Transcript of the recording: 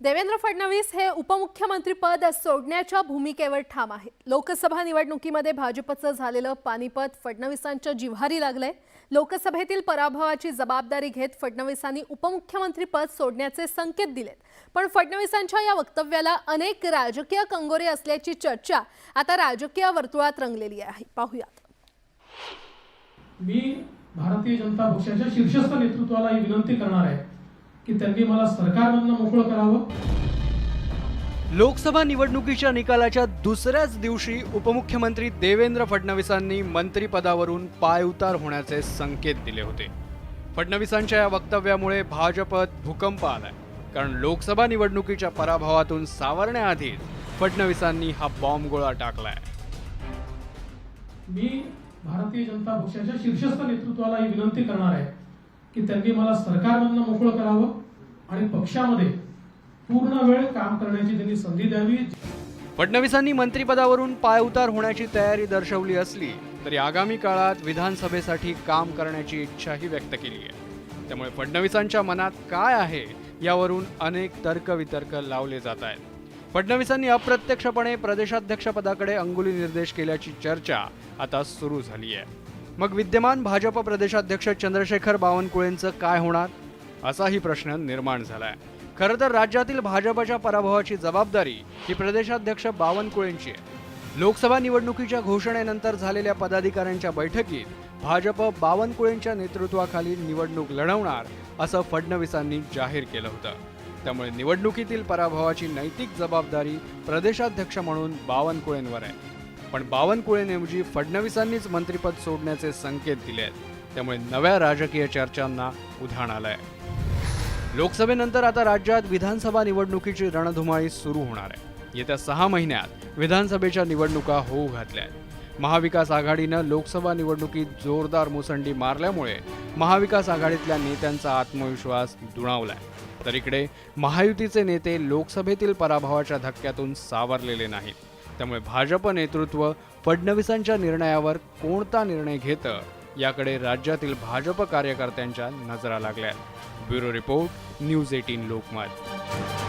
देवेंद्र फडणवीस हे उपमुख्यमंत्रीपद सोडण्याच्या भूमिकेवर ठाम आहेत। लोकसभा निवडणुकीमध्ये भाजपचं झालेलं पानिपत फडणवीसांच्या जिव्हारी लागलंय। लोकसभेतील पराभवाची जबाबदारी घेत फडणवीसांनी उपमुख्यमंत्रीपद सोडण्याचे संकेत दिलेत। पण फडणवीसांच्या या वक्तव्याला अनेक राजकीय कंगोरे असल्याची चर्चा आता राजकीय वर्तुळात रंगलेली आहे। पाहूयात। मी भारतीय जनता पक्षाच्या शीर्षस्थ नेतृत्वाला ही विनंती करणार आहे की त्यांनी मला सरकारमधून मोकळं करावं। लोकसभा निवडणुकीच्या निकालाच्या दुसऱ्याच दिवशी उपमुख्यमंत्री देवेंद्र फडणवीसांनी मंत्रिपदावरून पायउतार होण्याचे संकेत दिले होते। फडणवीसांच्या या वक्तव्यामुळे भाजपत भूकंप आलाय, कारण लोकसभा निवडणुकीच्या पराभवातून सावरण्याआधीच फडणवीसांनी हा बॉम्बगोळा टाकलाय। मी भारतीय जनता पक्षाच्या शीर्षस्थ नेतृत्वाला ही विनंती करणार आहे की त्यांनी मला सरकारमधून मोकळं करावं आणि पक्षामध्ये पूर्ण वेळ काम करण्याची त्यांनी संधी द्यावी। फडणवीसांनी मंत्रिपदावरून पायउतार होण्याची तयारी दर्शवली असली तरी आगामी काळात विधानसभेसाठी काम करण्याची इच्छाही व्यक्त केली आहे। त्यामुळे फडणवीसांच्या मनात काय आहे यावरून अनेक तर्कवितर्क लावले जात आहेत। फडणवीसांनी अप्रत्यक्षपणे प्रदेशाध्यक्षपदाकडे अंगुली निर्देश केल्याची चर्चा आता सुरू झाली आहे। मग विद्यमान भाजप प्रदेशाध्यक्ष चंद्रशेखर बावनकुळेंचं काय होणार, असाही प्रश्न निर्माण झालाय। खरं तर राज्यातील भाजपच्या पराभवाची जबाबदारी ही प्रदेशाध्यक्ष बावनकुळेंची आहे। लोकसभा निवडणुकीच्या घोषणेनंतर झालेल्या पदाधिकाऱ्यांच्या बैठकीत भाजप बावनकुळेंच्या नेतृत्वाखाली निवडणूक लढवणार असं फडणवीसांनी जाहीर केलं होतं। त्यामुळे निवडणुकीतील पराभवाची नैतिक जबाबदारी प्रदेशाध्यक्ष म्हणून बावनकुळेंवर आहे। पण बावनकुळेंऐवजी फडणवीसांनीच मंत्रिपद सोडण्याचे संकेत दिले आहेत। त्यामुळे नव्या राजकीय चर्चांना उधाण आलंय। लोकसभेनंतर आता राज्यात विधानसभा निवडणुकीची रणधुमाळी सुरू होणार आहे। येत्या 6 महिन्यात विधानसभेच्या निवडणुका होऊ घातल्या आहेत। महाविकास आघाडीनं लोकसभा निवडणुकीत जोरदार मुसंडी मारल्यामुळे महाविकास आघाडीतल्या नेत्यांचा आत्मविश्वास दुणावलाय। तर इकडे महायुतीचे नेते लोकसभेतील पराभवाच्या धक्क्यातून सावरलेले नाहीत। त्यामुळे भाजप नेतृत्व फडणवीसांच्या निर्णयावर कोणता निर्णय घेतं याकडे राज्यातील भाजप कार्यकर्त्यांच्या नजरा लागल्या। Bureau report, news 18 Lokmat.